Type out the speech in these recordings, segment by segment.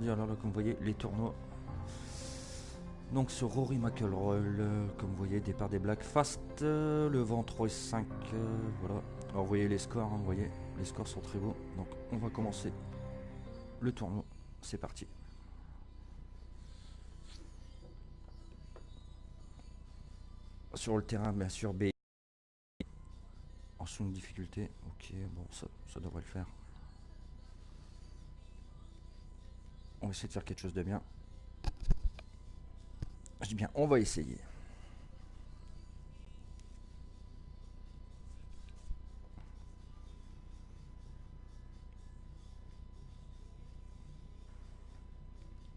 aujourd'hui. Alors là, comme vous voyez, les tournois. Donc sur Rory McIlroy, comme vous voyez, départ des Black Fast, le vent 3 et 5, voilà. Alors vous voyez les scores, hein, vous voyez, les scores sont très beaux. Donc on va commencer le tournoi, c'est parti. Sur le terrain, bien sûr, B. En swing difficulté, ok, bon, ça devrait le faire. On va essayer de faire quelque chose de bien. Je dis bien, on va essayer.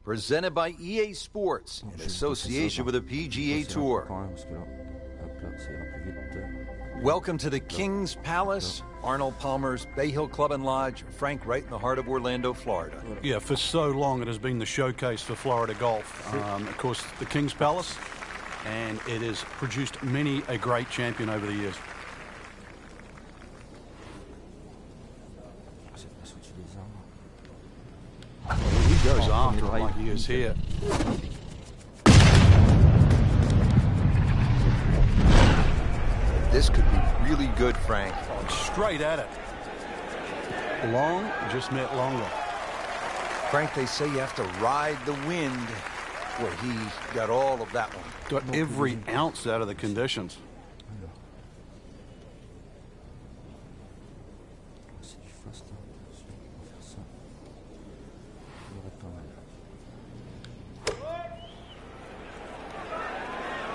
Presented by EA Sports in association with the PGA Tour. Welcome to the King's Palace, Arnold Palmer's Bay Hill Club and Lodge, Frank, right in the heart of Orlando, Florida. Yeah, for so long it has been the showcase for Florida golf. Of course, the King's Palace, and it has produced many a great champion over the years. He goes after it like he is here. This could be really good, Frank. Straight at it. Long just meant longer. Frank, they say you have to ride the wind. Well, he got all of that one. Got every ounce out of the conditions.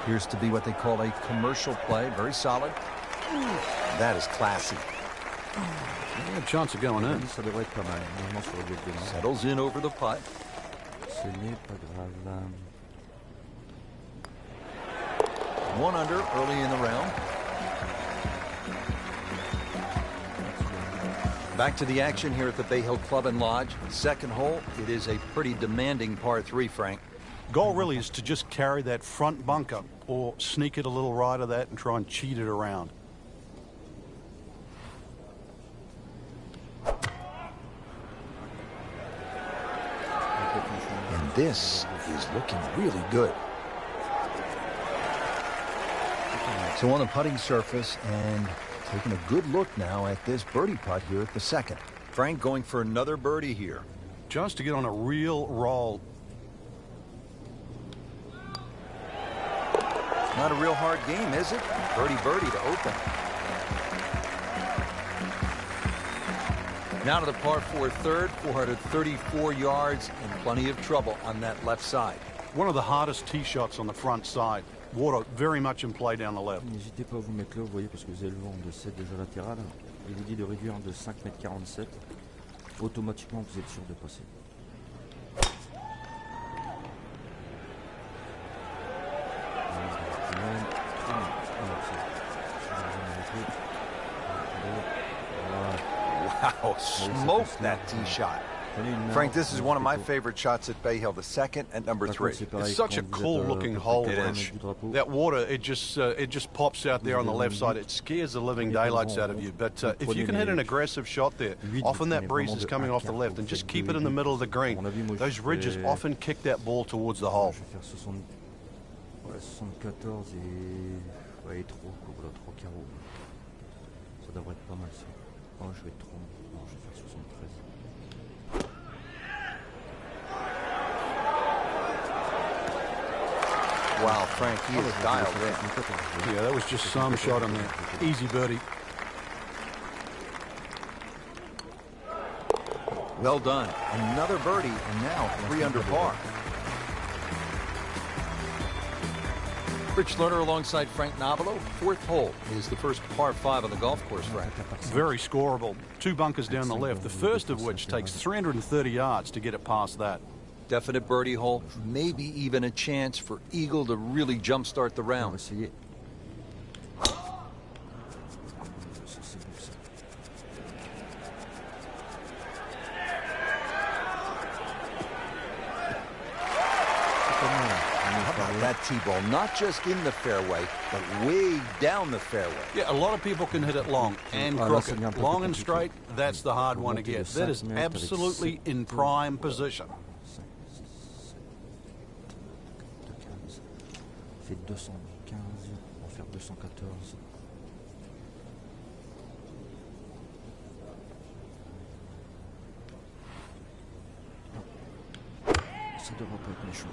Appears to be what they call a commercial play. Very solid. That is classy. Yeah, a chance of going in. Settles in over the putt. One under early in the round. Back to the action here at the Bay Hill Club and Lodge. Second hole, it is a pretty demanding par 3, Frank. Goal really is to just carry that front bunker or sneak it a little right of that and try and cheat it around. And this is looking really good. So on the putting surface and taking a good look now at this birdie putt here at the second. Frank going for another birdie here. Just to get on a real roll. Not a real hard game, is it? Birdie to open. Now to the par 4 third, 434 yards and plenty of trouble on that left side. One of the hardest tee shots on the front side. Water very much in play down the left. N'hésitez pas à vous mettre là, vous voyez, parce que vous avez le vent de 7 déjà latéral. Il vous dit de réduire de 5,47 m. Automatiquement, vous êtes sûr de passer. Wow, smoked that tee shot. Frank, this is one of my favorite shots at Bay Hill, the second at number 3. It's such a cool-looking hole. That water, it just pops out there on the left side. It scares the living daylights out of you. But if you can hit an aggressive shot there, often that breeze is coming off the left, and just keep it in the middle of the green. Those ridges often kick that ball towards the hole. Ça devrait être pas mal ça. Oh, je vais être trop. Non, je vais faire 73. Wow, Frank, he is dialed in. Yeah, that was just some shot on there. Easy birdie. Well done. Another birdie, and now 3 under par. Rich Lerner alongside Frank Nobilo. Fourth hole is the first par 5 on the golf course, Frank. Very scoreable. 2 bunkers down the left, the first of which takes 330 yards to get it past that. Definite birdie hole, maybe even a chance for Eagle to really jumpstart the round. That tee-ball, not just in the fairway, but way down the fairway. Yeah, a lot of people can hit it long and crooked. Long and straight, that's the hard one to get. That is absolutely in prime position. fait 215, on va faire 214. Ça devrait pas être méchant.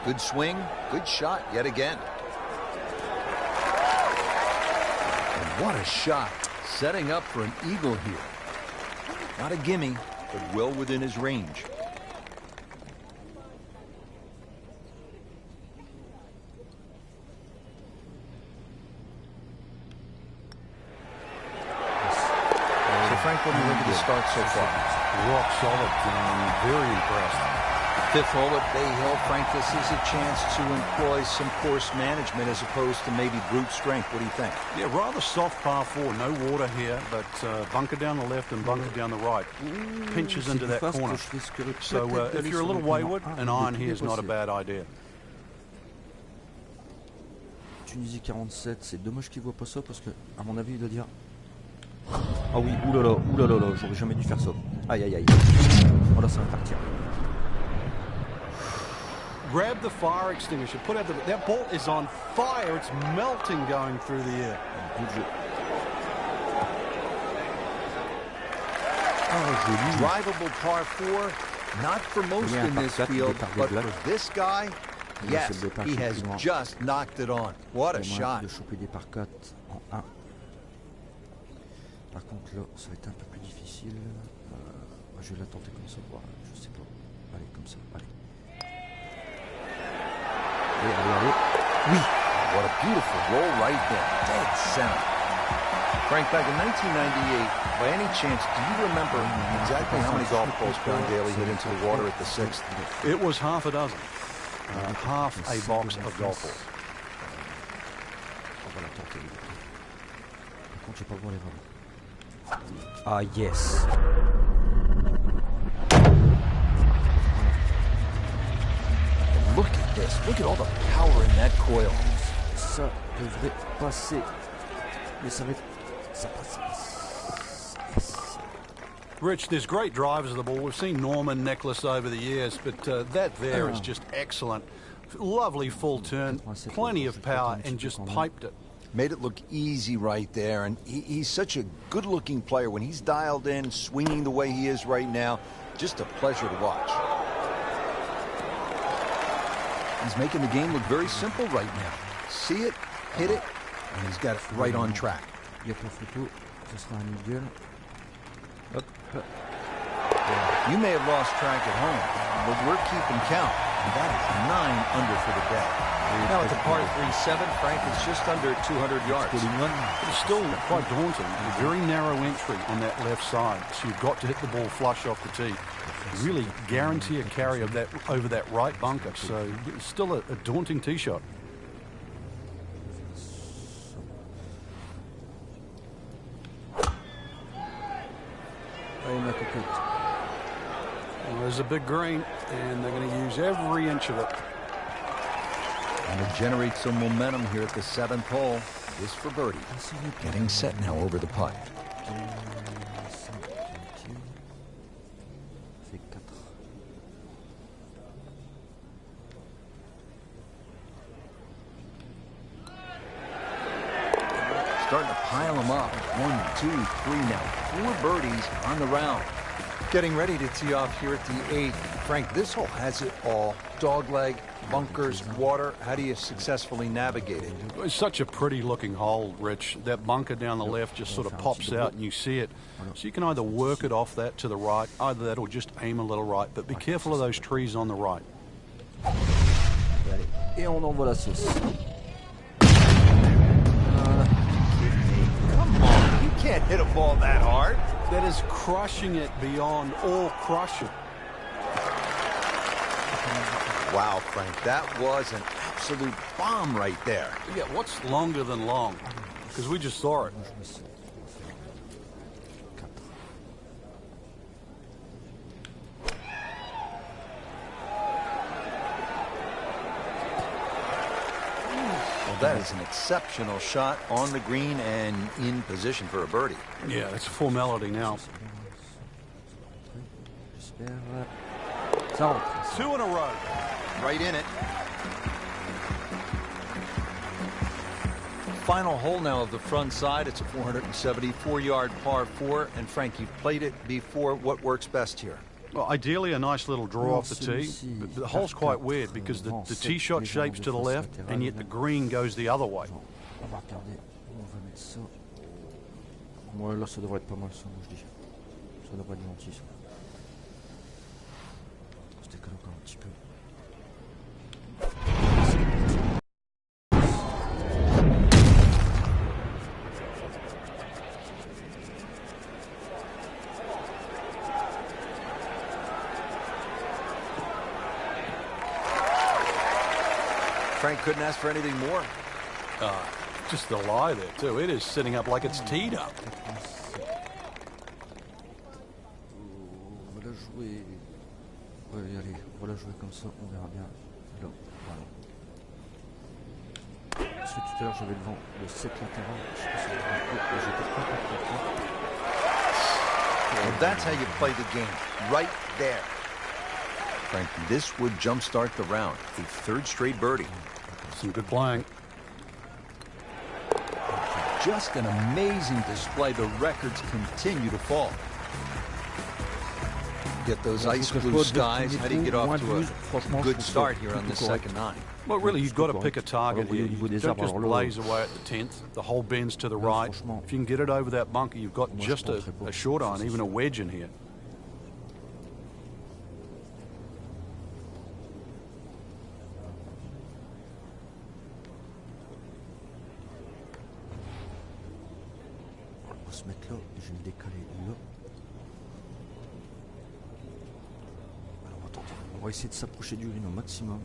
Good swing, good shot yet again. And what a shot. Setting up for an eagle here. Not a gimme, but well within his range. So Frank, what do you think of the start so far? Rock solid. Very impressed. Fifth hole at Bay Hill. Frank, this is a chance to employ some course management as opposed to maybe brute strength. What do you think? Yeah, rather soft par 4. No water here, but bunker down the left and bunker down the right. Pinches into that corner. So if you're a little wayward, an iron here is not a bad idea. Tunisie 47, c'est dommage qu'il voit pas ça parce que, à mon avis, il doit dire. Ah oui, oulala, j'aurais jamais dû faire ça. Aïe aïe aïe. Voilà, ça va partir. Grab the fire extinguisher. Put out that ball is on fire. It's melting going through the air. Good jeu. Oh, drivable par 4. Not for most in this field, but for this guy, yes, he has just knocked it on. What a shot. De choper des par 4 en 1. Par contre là, ça va être un peu plus difficile. Je vais la tenter comme ça. Voilà, je sais pas. Allez, comme ça. Allez. Allez. Oui. What a beautiful roll right there. Dead center. Frank, back in 1998, by any chance, do you remember exactly how many golf balls John Daly hit into the water at the 6th? It was half a dozen. Half a box of golf balls. On va la tenter. Par contre, j'ai pas le droit les voir. Ah yes. Look at this. Look at all the power in that coil. Ça devrait passer. Mais ça va être... Ça passe. Yes. Rich, there's great drivers of the ball. We've seen Norman, Necklace over the years, but that there is just excellent. Lovely full turn, plenty of power, and just piped it. Made it look easy right there, and he's such a good-looking player. When he's dialed in, swinging the way he is right now, just a pleasure to watch. He's making the game look very simple right now. See it, hit it, and he's got it right on track. Il y a pas photo, ce sera un eagle. Hop. You may have lost track at home, but we're keeping count. And that is 9 under for the day. Now at the par 3-7, Frank, it's just under 200 yards. It's still quite daunting. A very narrow entry on that left side, so you've got to hit the ball flush off the tee. Really guarantee a carry of that over that right bunker, so it's still a daunting tee shot. Well, there's a big green, and they're going to use every inch of it. And to generate some momentum here at the 7th hole. This for birdie. Getting set now over the putt. Starting to pile them up. 1, 2, 3 now. 4 birdies on the round. Getting ready to tee off here at the 8th. Frank, this hole has it all. Dogleg, bunkers, water. How do you successfully navigate it? It's such a pretty looking hole, Rich. That bunker down the left just sort of pops out and you see it. So you can either work it off that to the right, either that or just aim a little right. But be careful of those trees on the right. Et on envoie la sauce. Come on, you can't hit a ball that hard. That is crushing it beyond all crushing. Wow, Frank, that was an absolute bomb right there. Yeah, what's longer than long? Because we just saw it. Well, that is an exceptional shot on the green and in position for a birdie. Yeah, it's a formality now. 2 in a row. right in it. Final hole now of the front side. It's a 474-yard par 4. And Frank, you've played it before. What works best here? Well, ideally a nice little draw off the tee, but the hole's quite weird because the tee shot shapes to the left and yet the green goes the other way. On va regarder, on va mettre ça. Ouais, là ça devrait être pas mal ça, moi je dis. Ça devrait être gentil ça. On se décale encore un petit peu. Frank couldn't ask for anything more. Just the lie there, too. It is sitting up like it's teed up. On va la jouer. Ouais, allez, on va la jouer comme ça, on verra bien. Là, voilà. Parce que tout à l'heure j'avais le vent, le 7 latéral. Je sais pas si j'étais pas. Well, that's how you play the game, right there. Frank, this would jumpstart the round. A third straight birdie. Some good playing. Just an amazing display. The records continue to fall. Get those ice blue skies. How do you get off to a good start here on this second 9? Well, really, you've got to pick a target here. You don't just blaze away at the 10th. The hole bends to the right. If you can get it over that bunker, you've got just a short iron, even a wedge in here. On va se mettre là, et je vais me décaler là. Alors, on va tenter. On va essayer de s'approcher du green au maximum.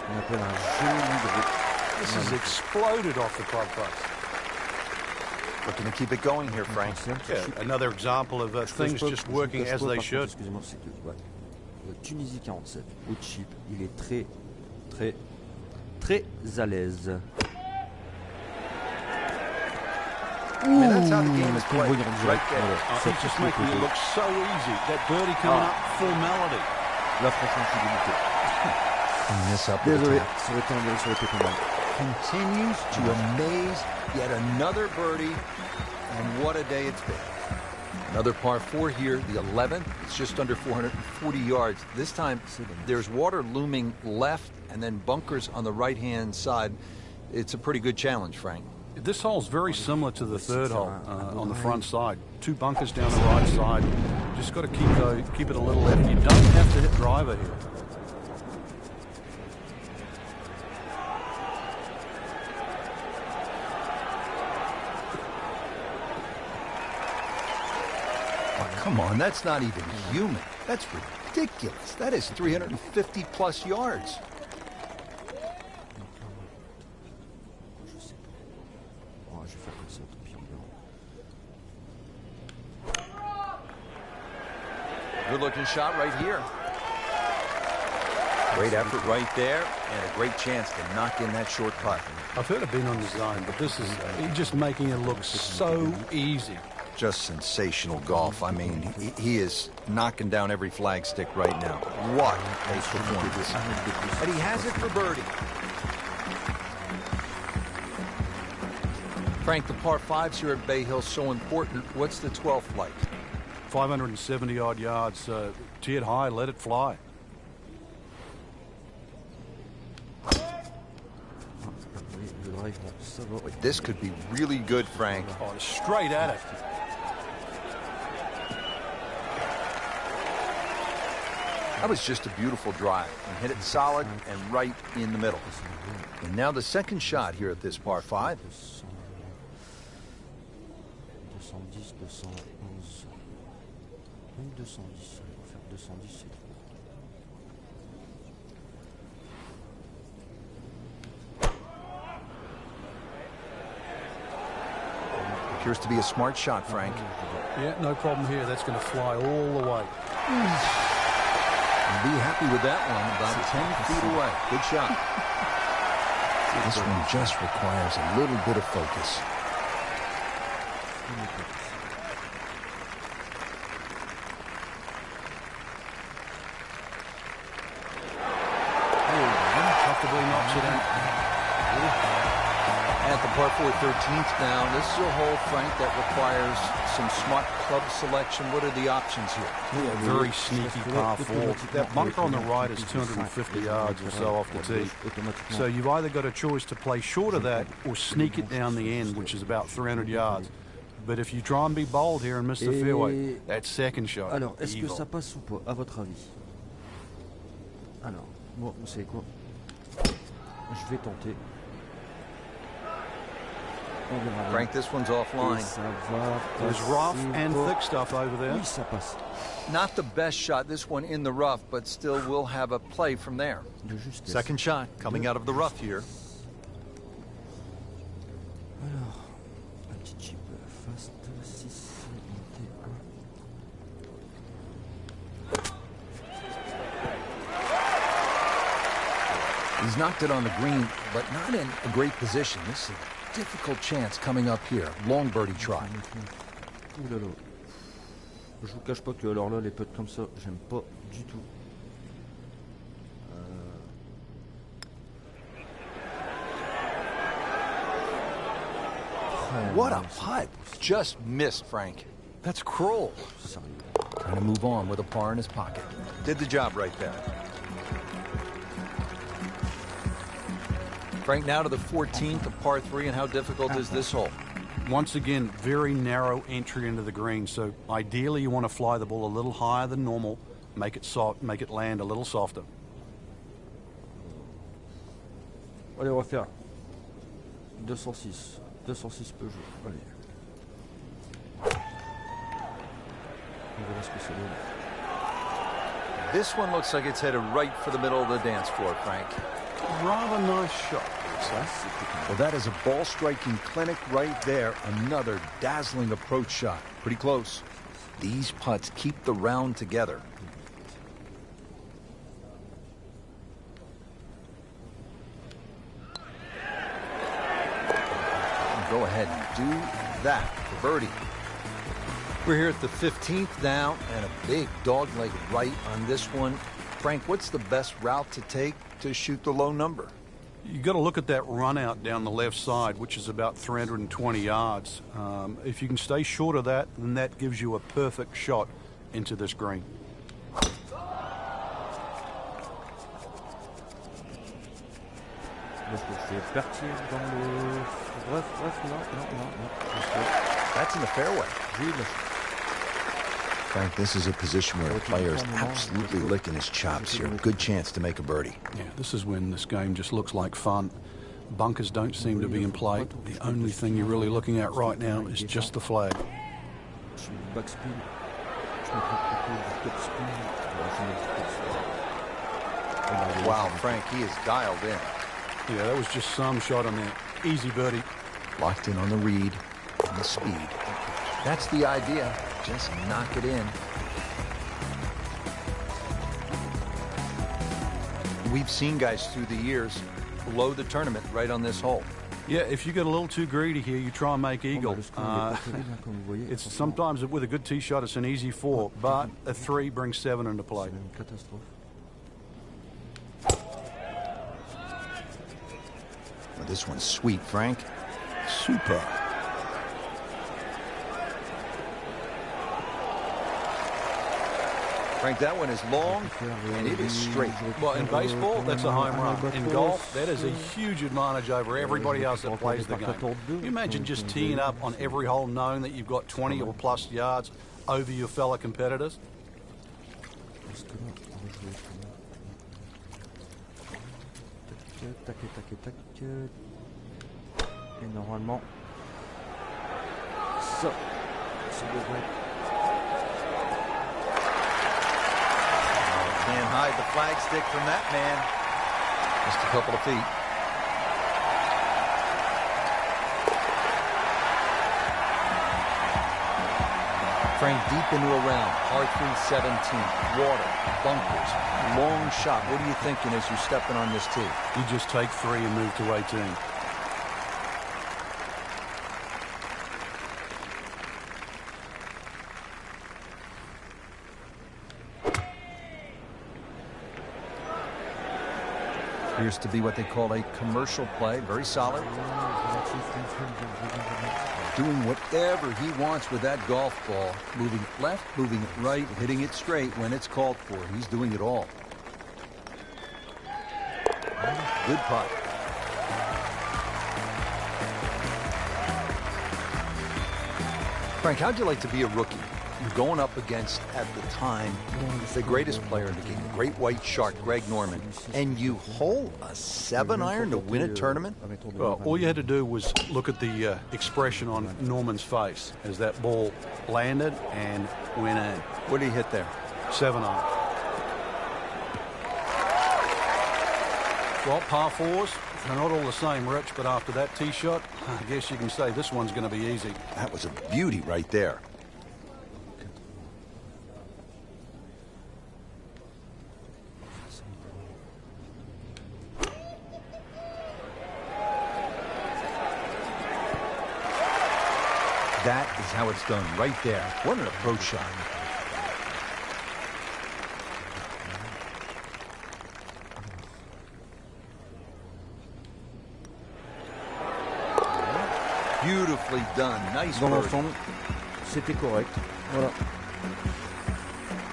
On appelle un joli groupe. This has exploded off the club face. Looking to keep it going here, Frank. Yeah, another example of things just working as they should. Excusez-moi, c'est que le Tunisie 47 au chip, il est très à l'aise. I mean, that's how the game is played. Right there. He's just making it look so easy. That birdie coming up, formality. Là, franchement, je suis dégoûté. Désolé, ça aurait été un virus, ça aurait été pas mal. Continues to amaze. Yet another birdie, and what a day it's been. Another par 4 here, the 11th. It's just under 440 yards. This time, there's water looming left and then bunkers on the right-hand side. It's a pretty good challenge, Frank. This hole's very similar to the third hole on the front side. 2 bunkers down the right side. Just got to keep it a little left. You don't have to hit driver here. Come on, that's not even human. That's ridiculous. That is 350 plus yards. Good looking shot right here. Great effort right there, and a great chance to knock in that short putt. I've heard of being on the zone, but this is he's just making it look so easy. Just sensational golf. I mean, he is knocking down every flagstick right now. What a performance. And he has it for birdie. Frank, the par 5s here at Bay Hill so important. What's the 12th like? 570-odd yards. Tee it high, let it fly. This could be really good, Frank. Oh, straight at it. That was just a beautiful drive. And hit it solid and right in the middle. And now the second shot here at this par 5. 210, 211. 210. On va faire 210. Appears to be a smart shot, Frank. Yeah, no problem here. That's going to fly all the way. Be happy with that one, about 10 feet away. Good shot. This one just requires a little bit of focus. Comfortably knocks it out. At the par 4 13th now, this is a hole, Frank, that requires some smart club selection. What are the options here? Very sneaky par 4. That bunker on the right is 250 yards or so off the tee. So you've either got a choice to play short of that or sneak it down the end, which is about 300 yards. But if you try and be bold here and miss the fairway, that second shot. Alors, est-ce que ça passe ou pas, à votre avis? Alors, moi, vous savez quoi? Je vais tenter. Frank, this one's offline. There's rough and thick stuff over there. Oui, ça passe. Not the best shot, this one in the rough, but still will have a play from there. Second shot coming out of the rough here. Alors, un petit chip fast, 6, He's knocked it on the green, but not in a great position. This is a difficult chance coming up here. Long birdie try. Ouh là là. Je vous cache pas que alors là les putts comme ça, j'aime pas du tout. What a putt. Just missed, Frank. That's cruel. Trying to move on with a par in his pocket. Did the job right there. Frank, now to the 14th, a par 3, and how difficult is this hole? Once again, very narrow entry into the green. So ideally, you want to fly the ball a little higher than normal, make it soft, make it land a little softer. Allez, on va faire 206. 206 Peugeot. Allez. On verra ce que ça donne. This one looks like it's headed right for the middle of the dance floor, Frank. Rather nice shot. Well, that is a ball striking clinic right there. Another dazzling approach shot. Pretty close. These putts keep the round together. Go ahead and do that for birdie. We're here at the 15th now, and a big dogleg right on this one. Frank, what's the best route to take to shoot the low number? You got to look at that run out down the left side, which is about 320 yards. If you can stay short of that, then that gives you a perfect shot into this green. That's in the fairway. Frank, this is a position where the player is absolutely licking his chops here. Good chance to make a birdie. Yeah, this is when this game just looks like fun. Bunkers don't seem to be in play. The only thing you're really looking at right now is just the flag. Wow, Frank, he is dialed in. Yeah, that was just some shot on there. Easy birdie. Locked in on the read and the speed. That's the idea. Just knock it in. We've seen guys through the years blow the tournament right on this hole. Yeah, if you get a little too greedy here, you try and make eagle. It's sometimes with a good tee shot, it's an easy 4, but a 3 brings 7 into play. Well, this one's sweet, Frank. Super. Frank, that one is long, and it is straight. Well, in baseball, that's a home run. In golf, that is a huge advantage over everybody else that plays the game. You imagine just teeing up on every hole knowing that you've got 20 or plus yards over your fellow competitors. Et normalement, ça devrait être... Can't hide the flagstick from that man. Just a couple of feet. Frank, deep into a round. Par 3 17. Water. Bunkers. Long shot. What are you thinking as you're stepping on this tee? You just take 3 and move to 18. Appears to be what they call a commercial play. Very solid. Doing whatever he wants with that golf ball. Moving it left, moving it right, hitting it straight when it's called for. He's doing it all. Good putt. Frank, how'd you like to be a rookie? You're going up against, at the time, the greatest player in the game, the great white shark, Greg Norman, and you hole a 7-iron to win a tournament? Well, all you had to do was look at the expression on Norman's face as that ball landed and went in. What did he hit there? 7-iron. Well, par fours, they're not all the same, Rich, but after that tee shot, I guess you can say this one's going to be easy. That was a beauty right there. That is how it's done right there. What an approach shot. Beautifully done. Nice Dans work. l'ensemble, c'était correct. Voilà.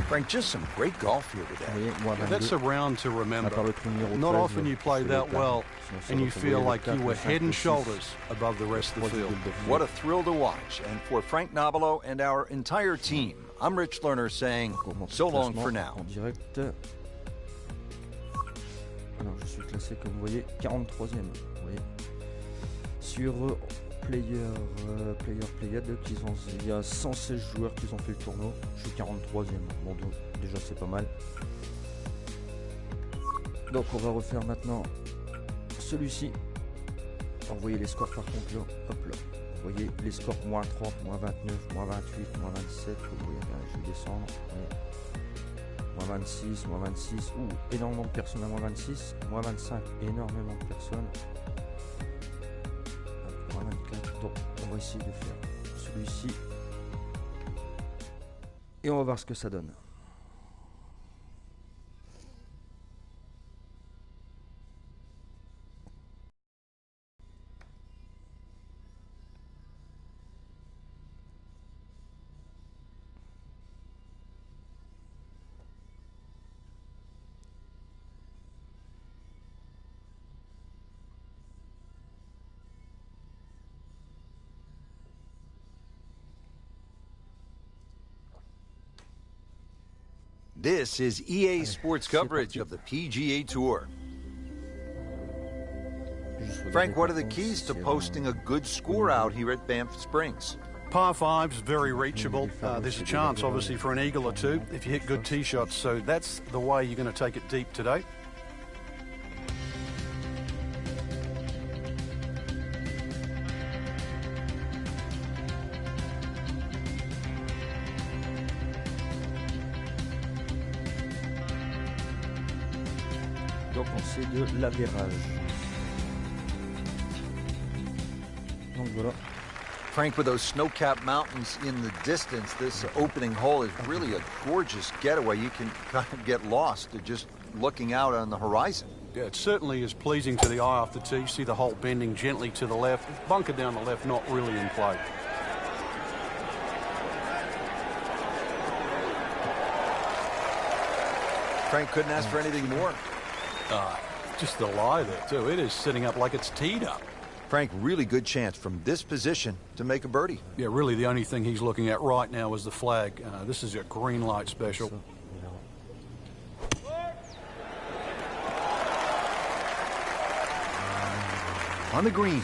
Frank, just some great golf here today. Yeah, that's a round to remember. Not often you play that well and you feel like you were head and shoulders above the rest of the field. What a thrill to watch. And for Frank Nobilo and our entire team, I'm Rich Lerner saying so long for now. En direct. Alors, je suis classé, comme vous voyez, 43e. Vous voyez. Sur Played, il y a 116 joueurs qui ont fait le tournoi. Je suis 43e. Bon, donc, déjà, c'est pas mal. Donc, on va refaire maintenant celui-ci. Alors, vous voyez les scores par contre là. Hop là. Vous voyez les scores moins 30, moins 29, moins 28, moins 27. Vous voyez, là, je vais descendre. Moins 26, moins 26. Ouh, énormément de personnes à moins 26. Moins 25, énormément de personnes. Moins 24. Donc, on va essayer de faire celui-ci. Et on va voir ce que ça donne. This is EA Sports coverage of the PGA Tour. Frank, what are the keys to posting a good score out here at Banff Springs? Par 5's very reachable. There's a chance, obviously, for an eagle or two if you hit good tee shots. So that's the way you're going to take it deep today. Donc on sait de l'avérage. Donc voilà. Frank, with those snow-capped mountains in the distance, this opening hole is really a gorgeous getaway. You can kind of get lost just looking out on the horizon. Yeah, it certainly is pleasing to the eye off the tee. You see the hole bending gently to the left. Bunker down the left, not really in play. Frank couldn't ask for anything more. Just the lie there, too. It is sitting up like it's teed up. Frank, really good chance from this position to make a birdie. Yeah, really the only thing he's looking at right now is the flag. This is a green light special. On the green,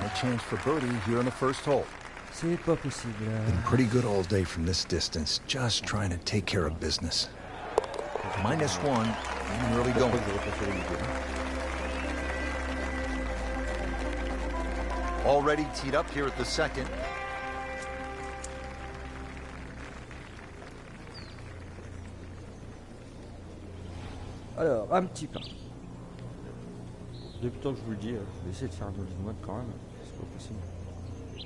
no chance for birdie here on the first hole. C'est pas possible. Been pretty good all day from this distance, just trying to take care of business. -1, and really going. Already teed up here at the second. Alors, un petit pas. Depuis le temps que je vous le dis, je vais essayer de faire un dolly mode quand même. C'est pas possible. Je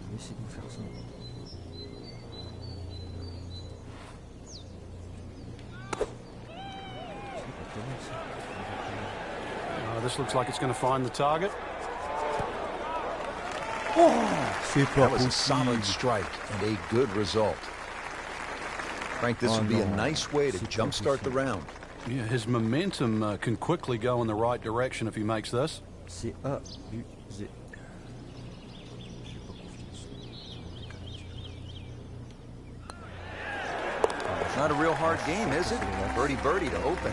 vais essayer de vous faire ça. C'est pas terrible, ça. this looks like it's going to find the target. That was a solid strike and a good result. Frank, this would be a nice way to jumpstart the round. Yeah, his momentum can quickly go in the right direction if he makes this. C'est abusé. It's not a real hard game, is it? Birdie to open.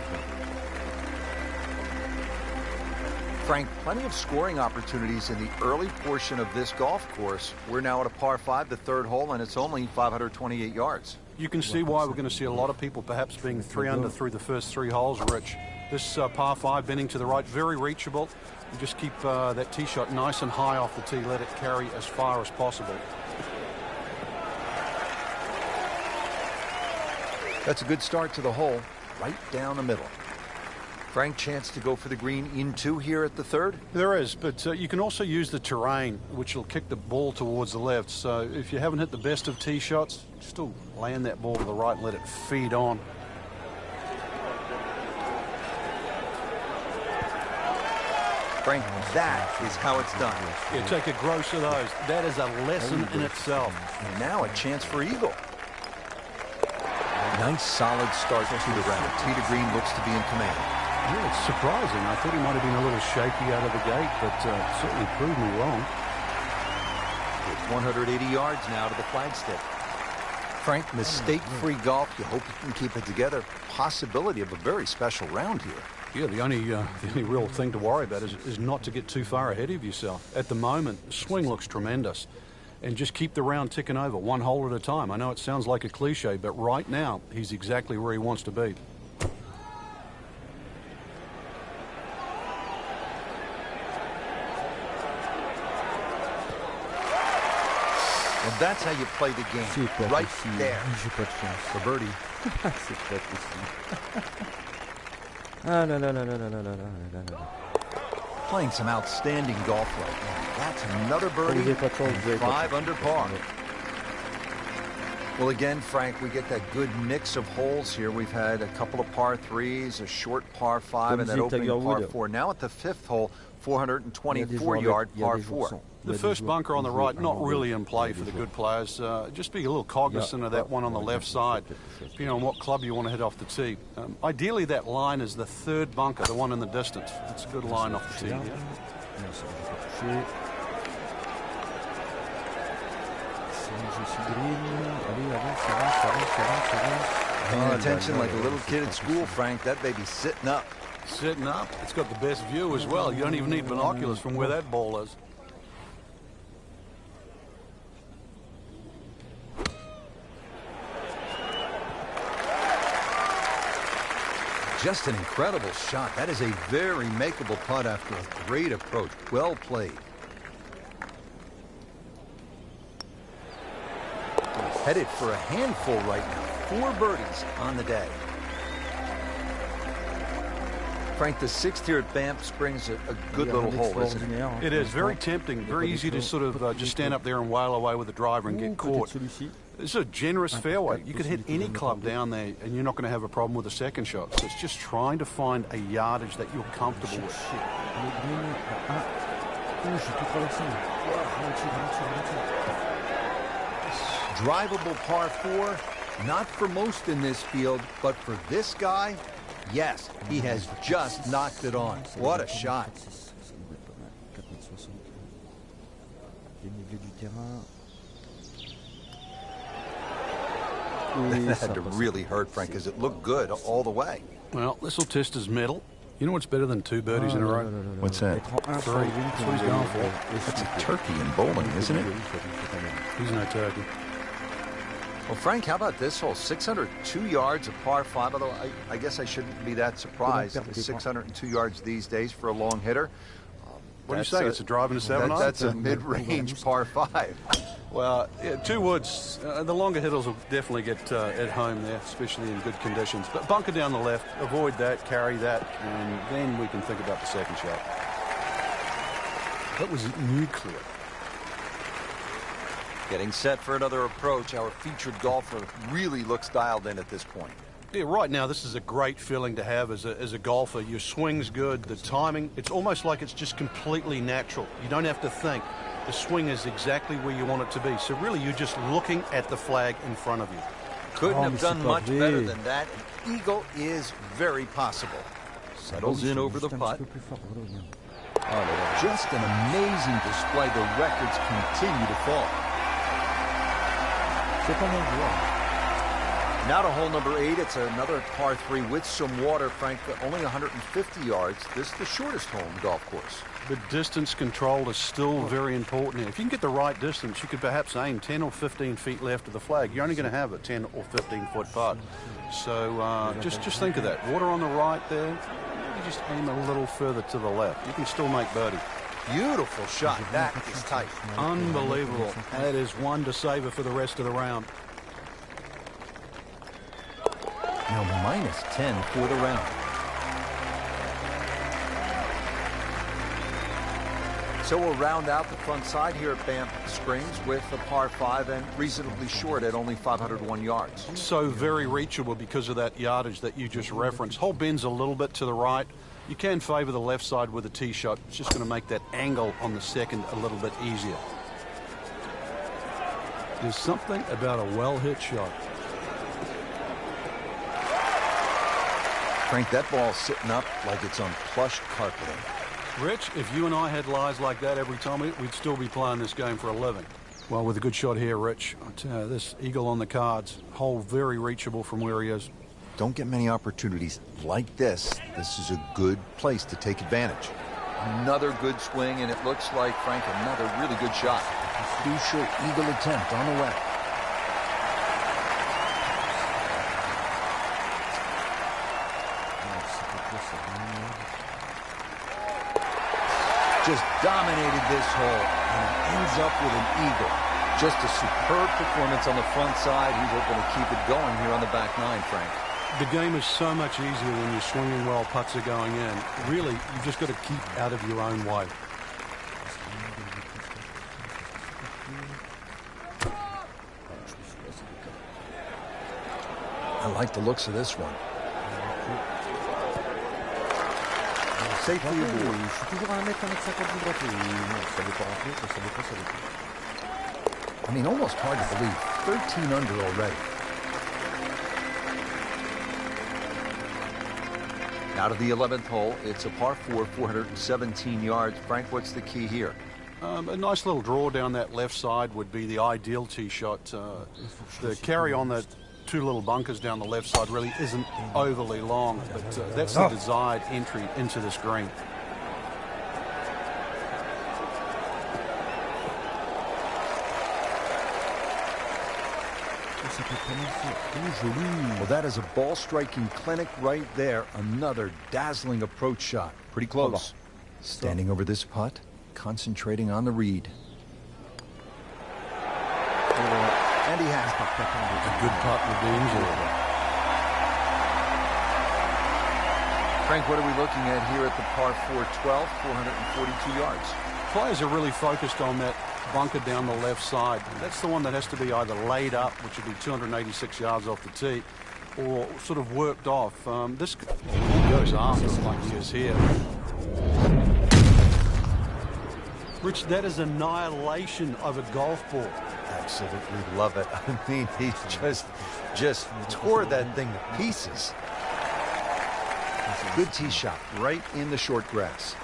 Frank, plenty of scoring opportunities in the early portion of this golf course. We're now at a par 5, the third hole, and it's only 528 yards. You can see why we're going to see a lot of people perhaps being 3 under through the first 3 holes, Rich. This par 5 bending to the right, very reachable. You just keep that tee shot nice and high off the tee. Let it carry as far as possible. That's a good start to the hole, right down the middle. Frank, chance to go for the green in 2 here at the third? There is, but you can also use the terrain, which will kick the ball towards the left. So if you haven't hit the best of tee shots, still land that ball to the right and let it feed on. Frank, that is how it's done. Yeah, take a gross of those. That is a lesson in itself. And now a chance for eagle. Nice solid start to the round. Tee to green looks to be in command. Yeah, it's surprising. I thought he might have been a little shaky out of the gate, but certainly proved me wrong. It's 180 yards now to the flagstick. Frank, mistake-free golf. You hope you can keep it together. Possibility of a very special round here. Yeah, the only real thing to worry about is not to get too far ahead of yourself. At the moment, the swing looks tremendous. And just keep the round ticking over, 1 hole at a time. I know it sounds like a cliche, but right now, he's exactly where he wants to be. And that's how you play the game. Right there. For birdie. C'est pas possible. Ah là là là là là là là là là. Playing some outstanding golf right now. That's another birdie. 5 under par. Well, again, Frank, we get that good mix of holes here. We've had a couple of par 3s, a short par 5, and that opening par 4. Now at the 5th hole, 424-yard par 4. The first bunker on the right, not really in play for the good players. Just be a little cognizant of that one on the left side, depending on what club you want to hit off the tee. Ideally, that line is the 3rd bunker, the one in the distance. It's a good line off the tee. Paying attention like a little kid at school, Frank. That baby's sitting up. Sitting up. It's got the best view as well. You don't even need binoculars from where that ball is. Just an incredible shot. That is a very makeable putt after a great approach. Well played. Headed for a handful right now. 4 birdies on the day. Frank, the 6th here at Banff Springs, a good little hole, isn't it? It is very tempting, very easy to sort of just stand up there and wail away with the driver and get caught. It's a generous fairway. You could hit any club down there and you're not going to have a problem with a second shot. So it's just trying to find a yardage that you're comfortable with. Drivable par 4, not for most in this field, but for this guy, yes, he has just knocked it on. What a shot. That had to really hurt, Frank, because it looked good all the way. Well, this will test his mettle. You know what's better than 2 birdies in a row? What's that? 3. That's what he's going for. That's a turkey in bowling, isn't it? He's no turkey. Well, Frank, how about this hole? 602 yards of par 5, although I guess I shouldn't be that surprised. 602 yards these days for a long hitter. What do you say? It's a drive and a 7-iron? That's a mid-range par 5. Well, yeah, 2 woods. The longer hitters will definitely get at home there, especially in good conditions. But bunker down the left, avoid that, carry that, and then we can think about the second shot. That was nuclear. Getting set for another approach. Our featured golfer really looks dialed in at this point. Yeah, right now this is a great feeling to have as a golfer. Your swing's good, the timing, it's almost like it's just completely natural. You don't have to think. The swing is exactly where you want it to be. So really you're just looking at the flag in front of you. Couldn't have done much better than that. An eagle is very possible. Settles in over the putt. Just an amazing display. The records continue to fall. Now to hole number 8. It's another par 3 with some water, Frank, but only 150 yards. This is the shortest hole in the golf course. The distance control is still very important. If you can get the right distance, you could perhaps aim 10 or 15 feet left of the flag. You're only going to have a 10 or 15 foot putt. So just think of that. Water on the right there. Maybe just aim a little further to the left. You can still make birdie. Beautiful shot. That is tight. Unbelievable. That is one to savor for the rest of the round. Now minus 10 for the round. So we'll round out the front side here at Banff Springs with a par 5 and reasonably short at only 501 yards. So very reachable because of that yardage that you just referenced. Hole bends a little bit to the right. You can favor the left side with a tee shot. It's just going to make that angle on the second a little bit easier. There's something about a well-hit shot. Frank, that ball's sitting up like it's on plush carpeting. Rich, if you and I had lies like that every time, we'd still be playing this game for a living. Well, with a good shot here, Rich, I tell you, this eagle on the cards, hole very reachable from where he is. Don't get many opportunities like this. This is a good place to take advantage. Another good swing, and it looks like, Frank, another really good shot. Crucial eagle attempt on the left. Just dominated this hole and ends up with an eagle. Just a superb performance on the front side. He's hoping to keep it going here on the back nine, Frank. The game is so much easier when you're swinging well, putts are going in. Really, you've just got to keep out of your own way. I like the looks of this one. Safely aboard. Je suis toujours à 1m50 du droitier. Non, ça veut pas rentrer, ça veut pas, ça veut pas. I mean, almost hard to believe. 13 under already. Now to the 11th hole. It's a par 4, 417 yards. Frank, what's the key here? A nice little draw down that left side would be the ideal tee shot. The carry on the two little bunkers down the left side really isn't overly long, but that's the desired entry into this green. Well, that is a ball striking clinic right there. Another dazzling approach shot. Pretty close. Standing over this putt, concentrating on the read. And he has A good putt would be enjoyable. Frank, what are we looking at here at the par 4 12, 442 yards? Players are really focused on that bunker down the left side. That's the one that has to be either laid up, which would be 286 yards off the tee, or sort of worked off. This goes after like he is here. Rich, that is annihilation of a golf ball. Absolutely love it. I mean, he just tore that thing to pieces. Good tee shot right in the short grass.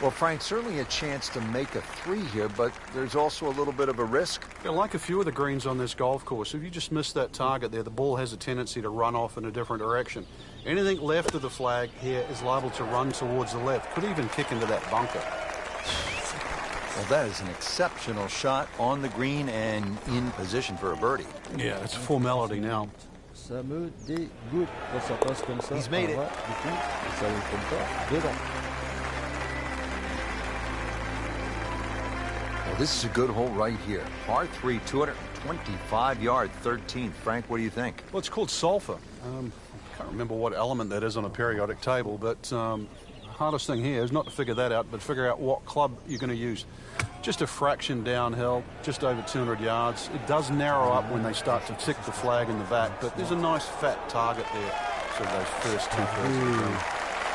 Well, Frank, certainly a chance to make a 3 here, but there's also a little bit of a risk. Yeah, like a few of the greens on this golf course, if you just miss that target there, the ball has a tendency to run off in a different direction. Anything left of the flag here is liable to run towards the left, could even kick into that bunker. Well, that is an exceptional shot on the green and in position for a birdie. Yeah, it's a formality now. Ça me dégoûte quand ça passe comme ça. He's made it. Du coup, ça ne tombe pas dedans. Well, this is a good hole right here. Par 3, 225 yard, 13th. Frank, what do you think? Well, it's called sulfur. I can't remember what element that is on a periodic table, but hardest thing here is not to figure that out, but figure out what club you're going to use. Just a fraction downhill, just over 200 yards. It does narrow up when they start to tick the flag in the back, but there's a nice fat target there. of those first two birds.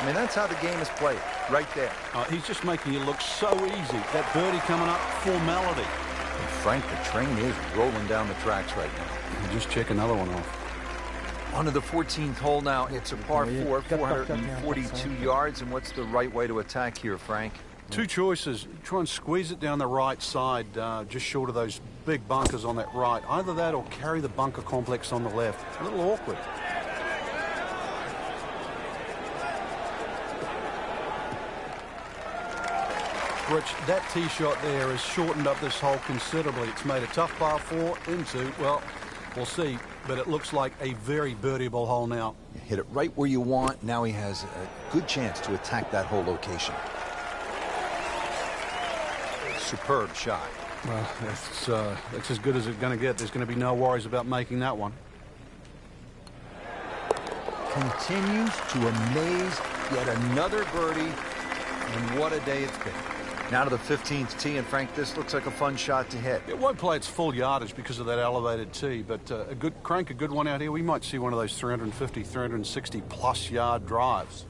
I mean, that's how the game is played, right there. He's just making it look so easy. That birdie coming up, formality. And Frank, the train is rolling down the tracks right now. And just check another one off. On to the 14th hole now. It's a par 4, 442 yards. And what's the right way to attack here, Frank? Two choices. Try and squeeze it down the right side, just short of those big bunkers on that right. Either that or carry the bunker complex on the left. A little awkward. Rich, that tee shot there has shortened up this hole considerably. It's made a tough par 4 into, well, we'll see, but it looks like a very birdieable hole now. You hit it right where you want. Now he has a good chance to attack that whole location. Superb shot. Well, that's as good as it's going to get. There's going to be no worries about making that one. Continues to amaze. Yet another birdie, and what a day it's been. Now to the 15th tee, and Frank, this looks like a fun shot to hit. It won't play its full yardage because of that elevated tee, but a good one out here. We might see one of those 350, 360 plus yard drives.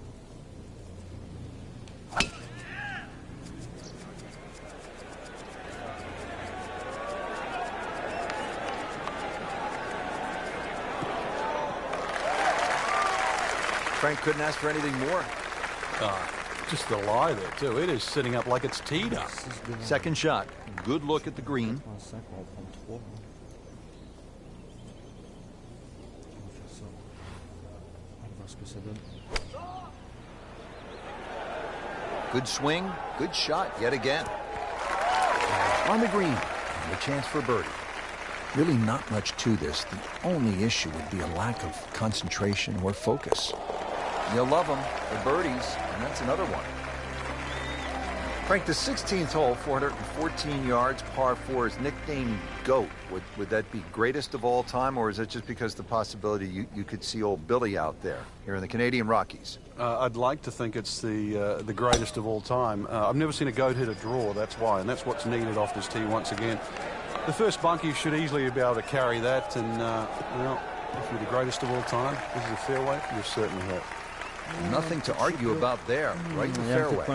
Frank couldn't ask for anything more. Just the lie there, too. It is sitting up like it's teed up. Second shot. Good look at the green. Good swing. Good shot yet again. On the green. And a chance for birdie. Really not much to this. The only issue would be a lack of concentration or focus. You'll love them, the birdies, and that's another one. Frank, the 16th hole, 414 yards, par 4, is nicknamed GOAT. Would that be greatest of all time, or is it just because the possibility you could see old Billy out there here in the Canadian Rockies? I'd like to think it's the greatest of all time. I've never seen a GOAT hit a draw, that's why, and that's what's needed off this tee once again. The first bunker, you should easily be able to carry that, and, well, if you're the greatest of all time, this is a fairway, you're certainly hit. Nothing to argue about there, right in the fairway.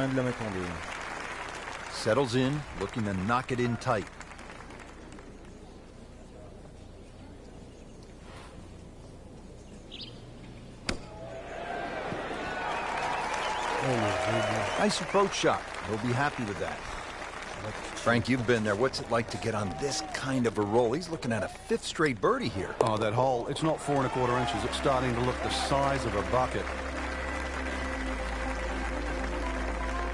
Settles in, looking to knock it in tight. Nice approach shot. He'll be happy with that. Frank, you've been there. What's it like to get on this kind of a roll? He's looking at a 5th straight birdie here. Oh, that hole, it's not 4 1/4 inches. It's starting to look the size of a bucket.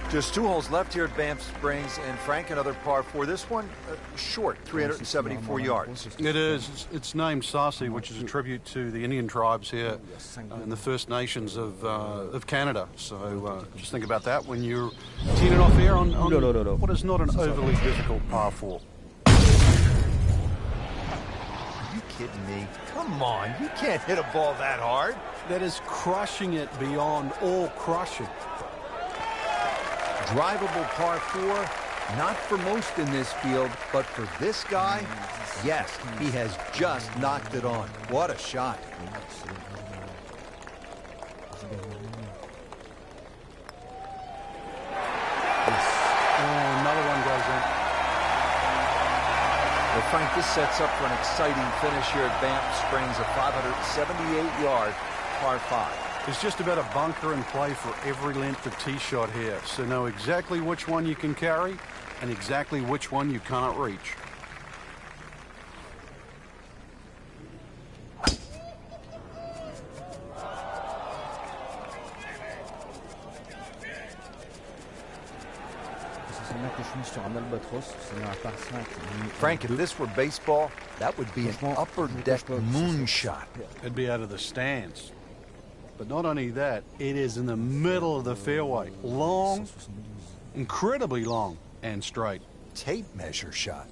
Just 2 holes left here at Banff Springs, and Frank, another par 4. This one, short, 374 yards. It is. It's named Sarcee, which is a tribute to the Indian tribes here and the First Nations of Canada. So just think about that when you're teeing it off here on what is not an overly difficult par 4. Are you kidding me? Come on, you can't hit a ball that hard. That is crushing it beyond all crushing. Drivable par 4, not for most in this field, but for this guy, yes, he has just knocked it on. What a shot. Oh, another one goes in. Well, Frank, this sets up for an exciting finish here at Banff Springs, a 578-yard par 5. There's just about a bunker in play for every length of tee shot here, so know exactly which one you can carry and exactly which one you cannot reach. Frank, if this were baseball, that would be an upper deck moonshot. It'd be out of the stands. But not only that, it is in the middle of the fairway. Long, incredibly long, and straight. Tape measure shot.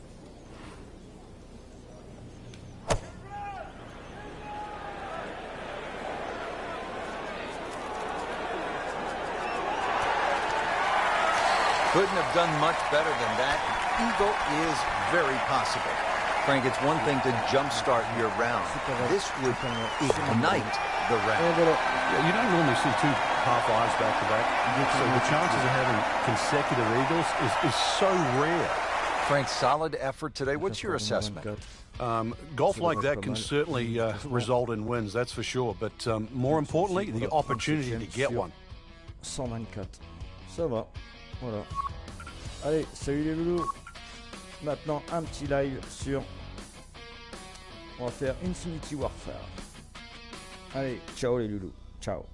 Couldn't have done much better than that. Eagle is very possible. Frank, it's one thing to jumpstart your round. This would ignite the round. Yeah, you don't normally see two par fives back-to-back, so the chances of having consecutive eagles is so rare. Frank, solid effort today. What's your assessment? Golf like that can certainly result in wins, that's for sure. But more importantly, the opportunity to get one. 124. Ça va. Voilà. Allez, salut les loulous. Maintenant, un petit live sur... On va faire Infinity Warfare. Allez, ciao les loulous. Ciao.